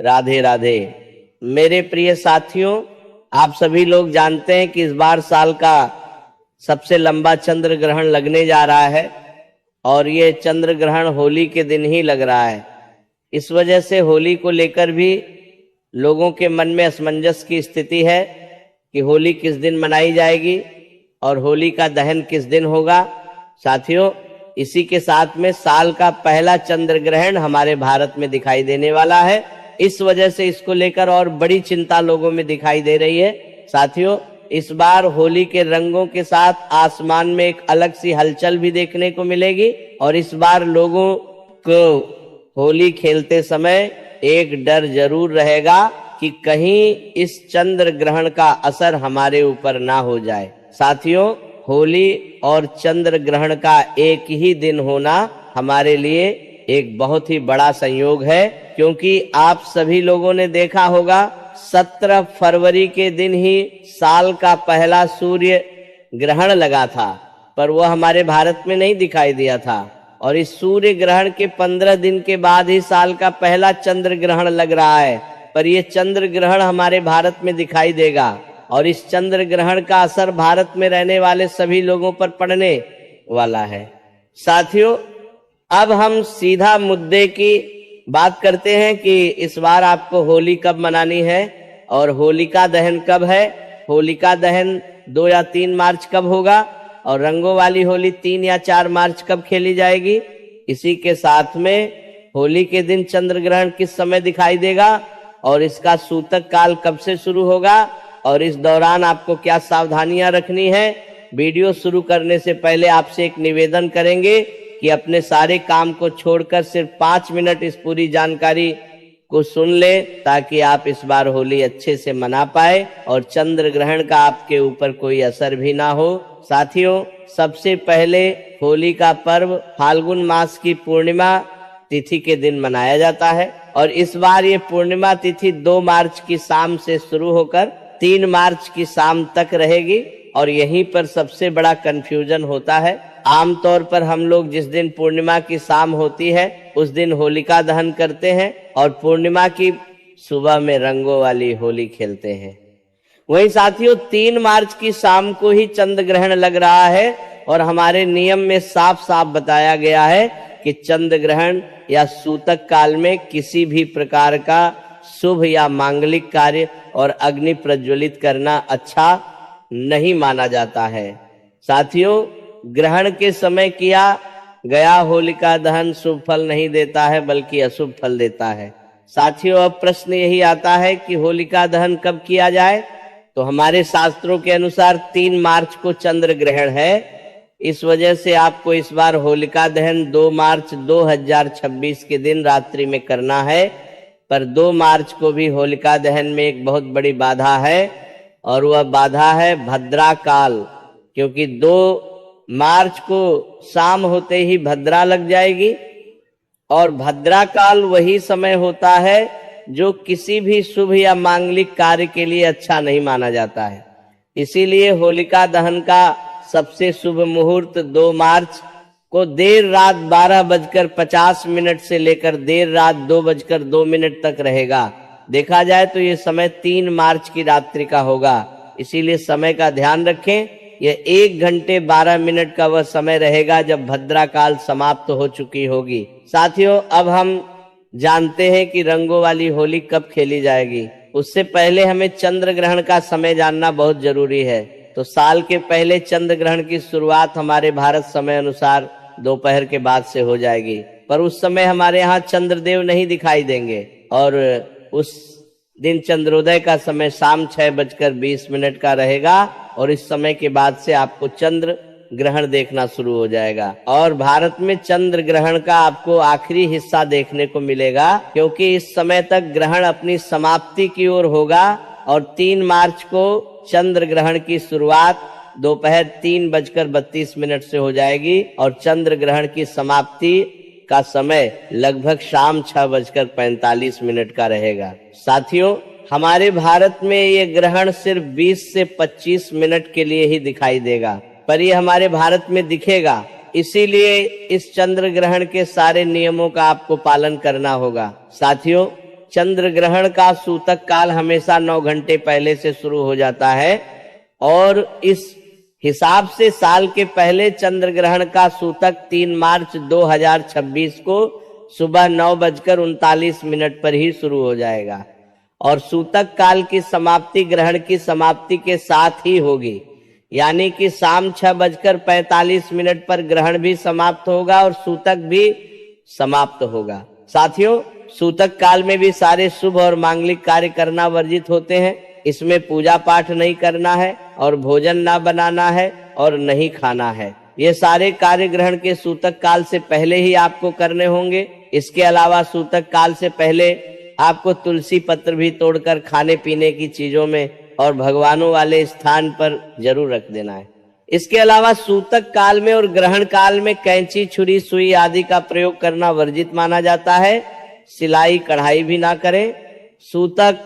राधे राधे। मेरे प्रिय साथियों, आप सभी लोग जानते हैं कि इस बार साल का सबसे लंबा चंद्र ग्रहण लगने जा रहा है और ये चंद्र ग्रहण होली के दिन ही लग रहा है। इस वजह से होली को लेकर भी लोगों के मन में असमंजस की स्थिति है कि होली किस दिन मनाई जाएगी और होली का दहन किस दिन होगा। साथियों, इसी के साथ में साल का पहला चंद्र ग्रहण हमारे भारत में दिखाई देने वाला है। इस वजह से इसको लेकर और बड़ी चिंता लोगों में दिखाई दे रही है। साथियों, इस बार होली के रंगों के साथ आसमान में एक अलग सी हलचल भी देखने को मिलेगी और इस बार लोगों को होली खेलते समय एक डर जरूर रहेगा कि कहीं इस चंद्र ग्रहण का असर हमारे ऊपर ना हो जाए। साथियों, होली और चंद्र ग्रहण का एक ही दिन होना हमारे लिए एक बहुत ही बड़ा संयोग है, क्योंकि आप सभी लोगों ने देखा होगा 17 फरवरी के दिन ही साल का पहला सूर्य ग्रहण लगा था, पर वह हमारे भारत में नहीं दिखाई दिया था और इस सूर्य ग्रहण के 15 दिन के बाद ही साल का पहला चंद्र ग्रहण लग रहा है। पर यह चंद्र ग्रहण हमारे भारत में दिखाई देगा और इस चंद्र ग्रहण का असर भारत में रहने वाले सभी लोगों पर पड़ने वाला है। साथियों, अब हम सीधा मुद्दे की बात करते हैं कि इस बार आपको होली कब मनानी है और होलिका दहन कब है। होलिका दहन 2 या 3 मार्च कब होगा और रंगों वाली होली 3 या 4 मार्च कब खेली जाएगी। इसी के साथ में होली के दिन चंद्र ग्रहण किस समय दिखाई देगा और इसका सूतक काल कब से शुरू होगा और इस दौरान आपको क्या सावधानियां रखनी है। वीडियो शुरू करने से पहले आपसे एक निवेदन करेंगे कि अपने सारे काम को छोड़कर सिर्फ 5 मिनट इस पूरी जानकारी को सुन ले, ताकि आप इस बार होली अच्छे से मना पाए और चंद्र ग्रहण का आपके ऊपर कोई असर भी ना हो। साथियों, सबसे पहले होली का पर्व फाल्गुन मास की पूर्णिमा तिथि के दिन मनाया जाता है और इस बार ये पूर्णिमा तिथि 2 मार्च की शाम से शुरू होकर 3 मार्च की शाम तक रहेगी और यहीं पर सबसे बड़ा कंफ्यूजन होता है। आमतौर पर हम लोग जिस दिन पूर्णिमा की शाम होती है उस दिन होलिका दहन करते हैं और पूर्णिमा की सुबह में रंगों वाली होली खेलते हैं। वहीं साथियों, 3 मार्च की शाम को ही चंद्र ग्रहण लग रहा है और हमारे नियम में साफ साफ बताया गया है कि चंद्र ग्रहण या सूतक काल में किसी भी प्रकार का शुभ या मांगलिक कार्य और अग्नि प्रज्वलित करना अच्छा नहीं माना जाता है। साथियों, ग्रहण के समय किया गया होलिका दहन शुभ फल नहीं देता है बल्कि अशुभ फल देता है। साथियों, अब प्रश्न यही आता है कि होलिका दहन कब किया जाए। तो हमारे शास्त्रों के अनुसार 3 मार्च को चंद्र ग्रहण है। इस वजह से आपको इस बार होलिका दहन 2 मार्च 2026 के दिन रात्रि में करना है। पर 2 मार्च को भी होलिका दहन में एक बहुत बड़ी बाधा है और वह बाधा है भद्रा काल, क्योंकि 2 मार्च को शाम होते ही भद्रा लग जाएगी और भद्रा काल वही समय होता है जो किसी भी शुभ या मांगलिक कार्य के लिए अच्छा नहीं माना जाता है। इसीलिए होलिका दहन का सबसे शुभ मुहूर्त 2 मार्च को देर रात 12:50 से लेकर देर रात 2:02 तक रहेगा। देखा जाए तो ये समय 3 मार्च की रात्रि का होगा। इसीलिए समय का ध्यान रखें। यह 1 घंटे 12 मिनट का वह समय रहेगा जब भद्रा काल समाप्त हो चुकी होगी। साथियों, अब हम जानते हैं कि रंगों वाली होली कब खेली जाएगी। उससे पहले हमें चंद्र ग्रहण का समय जानना बहुत जरूरी है। तो साल के पहले चंद्र ग्रहण की शुरुआत हमारे भारत समय अनुसार दोपहर के बाद से हो जाएगी, पर उस समय हमारे यहाँ चंद्रदेव नहीं दिखाई देंगे और उस दिन चंद्रोदय का समय शाम 6:20 का रहेगा और इस समय के बाद से आपको चंद्र ग्रहण देखना शुरू हो जाएगा। और भारत में चंद्र ग्रहण का आपको आखिरी हिस्सा देखने को मिलेगा, क्योंकि इस समय तक ग्रहण अपनी समाप्ति की ओर होगा और 3 मार्च को चंद्र ग्रहण की शुरुआत दोपहर 3:32 से हो जाएगी और चंद्र ग्रहण की समाप्ति का समय लगभग शाम 6:45 का रहेगा। साथियों, हमारे भारत में ये ग्रहण सिर्फ 20 से 25 मिनट के लिए ही दिखाई देगा, पर ये हमारे भारत में दिखेगा। इसीलिए इस चंद्र ग्रहण के सारे नियमों का आपको पालन करना होगा। साथियों, चंद्र ग्रहण का सूतक काल हमेशा 9 घंटे पहले से शुरू हो जाता है और इस हिसाब से साल के पहले चंद्र ग्रहण का सूतक 3 मार्च 2026 को सुबह 9:39 पर ही शुरू हो जाएगा और सूतक काल की समाप्ति ग्रहण की समाप्ति के साथ ही होगी, यानी कि शाम 6:45 पर ग्रहण भी समाप्त होगा और सूतक भी समाप्त होगा। साथियों, सूतक काल में भी सारे शुभ और मांगलिक कार्य करना वर्जित होते हैं। इसमें पूजा पाठ नहीं करना है और भोजन ना बनाना है और नहीं खाना है। ये सारे कार्य ग्रहण के सूतक काल से पहले ही आपको करने होंगे। इसके अलावा सूतक काल से पहले आपको तुलसी पत्र भी तोड़कर खाने पीने की चीजों में और भगवानों वाले स्थान पर जरूर रख देना है। इसके अलावा सूतक काल में और ग्रहण काल में कैंची, छुरी, सुई आदि का प्रयोग करना वर्जित माना जाता है। सिलाई कढ़ाई भी ना करें। सूतक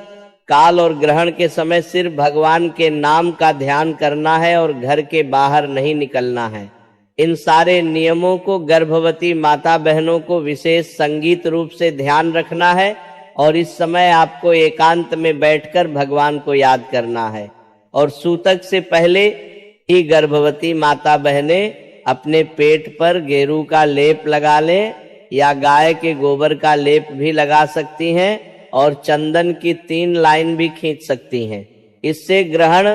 काल और ग्रहण के समय सिर्फ भगवान के नाम का ध्यान करना है और घर के बाहर नहीं निकलना है। इन सारे नियमों को गर्भवती माता बहनों को विशेष संगीत रूप से ध्यान रखना है और इस समय आपको एकांत में बैठकर भगवान को याद करना है। और सूतक से पहले ही गर्भवती माता बहनें अपने पेट पर गेरू का लेप लगा लें या गाय के गोबर का लेप भी लगा सकती हैं और चंदन की 3 लाइन भी खींच सकती हैं। इससे ग्रहण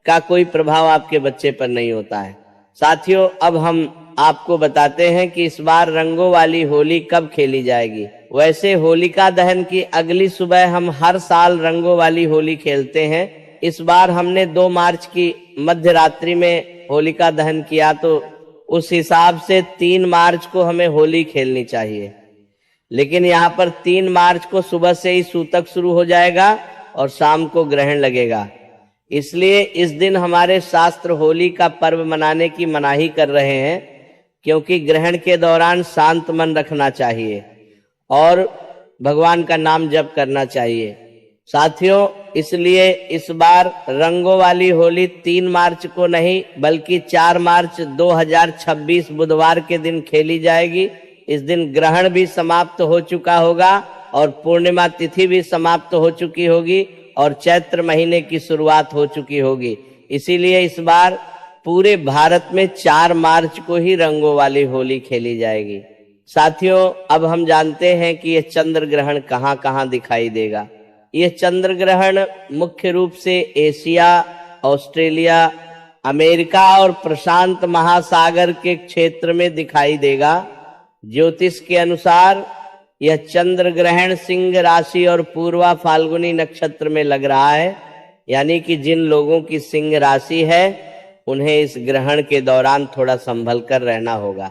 का कोई प्रभाव आपके बच्चे पर नहीं होता है। साथियों, अब हम आपको बताते हैं कि इस बार रंगों वाली होली कब खेली जाएगी। वैसे होलिका दहन की अगली सुबह हम हर साल रंगों वाली होली खेलते हैं। इस बार हमने 2 मार्च की मध्य रात्रि में होलिका दहन किया, तो उस हिसाब से 3 मार्च को हमें होली खेलनी चाहिए। लेकिन यहाँ पर 3 मार्च को सुबह से ही सूतक शुरू हो जाएगा और शाम को ग्रहण लगेगा। इसलिए इस दिन हमारे शास्त्र होली का पर्व मनाने की मनाही कर रहे हैं, क्योंकि ग्रहण के दौरान शांत मन रखना चाहिए और भगवान का नाम जप करना चाहिए। साथियों, इसलिए इस बार रंगों वाली होली 3 मार्च को नहीं बल्कि 4 मार्च 2026 बुधवार के दिन खेली जाएगी। इस दिन ग्रहण भी समाप्त हो चुका होगा और पूर्णिमा तिथि भी समाप्त हो चुकी होगी और चैत्र महीने की शुरुआत हो चुकी होगी। इसीलिए इस बार पूरे भारत में 4 मार्च को ही रंगों वाली होली खेली जाएगी। साथियों, अब हम जानते हैं कि यह चंद्र ग्रहण कहाँ कहाँ दिखाई देगा। यह चंद्र ग्रहण मुख्य रूप से एशिया, ऑस्ट्रेलिया, अमेरिका और प्रशांत महासागर के क्षेत्र में दिखाई देगा। ज्योतिष के अनुसार यह चंद्र ग्रहण सिंह राशि और पूर्वा फाल्गुनी नक्षत्र में लग रहा है, यानी कि जिन लोगों की सिंह राशि है उन्हें इस ग्रहण के दौरान थोड़ा संभल कर रहना होगा।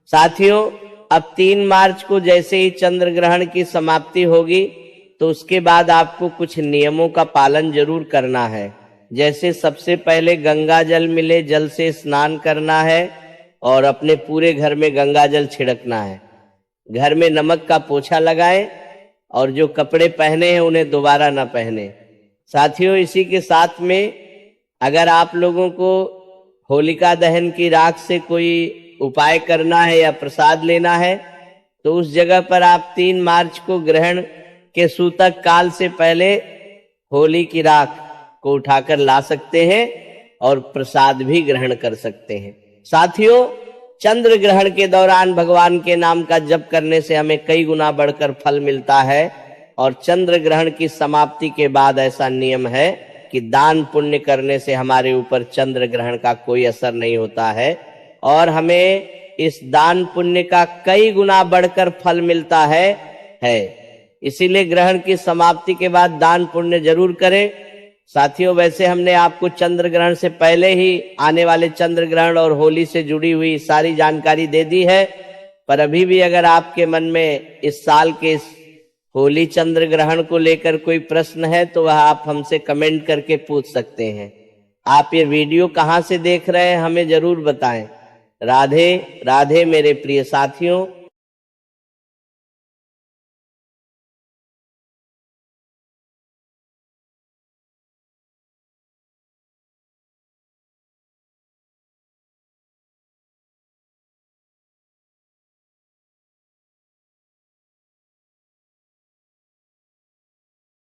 साथियों, अब 3 मार्च को जैसे ही चंद्र ग्रहण की समाप्ति होगी तो उसके बाद आपको कुछ नियमों का पालन जरूर करना है। जैसे सबसे पहले गंगा जल मिले जल से स्नान करना है और अपने पूरे घर में गंगा जल छिड़कना है। घर में नमक का पोछा लगाएं और जो कपड़े पहने हैं उन्हें दोबारा ना पहने। साथियों, इसी के साथ में अगर आप लोगों को होलिका दहन की राख से कोई उपाय करना है या प्रसाद लेना है तो उस जगह पर आप 3 मार्च को ग्रहण के सूतक काल से पहले होली की राख को उठाकर ला सकते हैं और प्रसाद भी ग्रहण कर सकते हैं। साथियों, चंद्र ग्रहण के दौरान भगवान के नाम का जप करने से हमें कई गुना बढ़कर फल मिलता है और चंद्र ग्रहण की समाप्ति के बाद ऐसा नियम है कि दान पुण्य करने से हमारे ऊपर चंद्र ग्रहण का कोई असर नहीं होता है और हमें इस दान पुण्य का कई गुना बढ़कर फल मिलता है। इसीलिए ग्रहण की समाप्ति के बाद दान पुण्य जरूर करें। साथियों, वैसे हमने आपको चंद्र ग्रहण से पहले ही आने वाले चंद्र ग्रहण और होली से जुड़ी हुई सारी जानकारी दे दी है, पर अभी भी अगर आपके मन में इस साल के इस होली चंद्र ग्रहण को लेकर कोई प्रश्न है तो वह आप हमसे कमेंट करके पूछ सकते हैं। आप ये वीडियो कहाँ से देख रहे हैं हमें जरूर बताएं। राधे राधे मेरे प्रिय साथियों।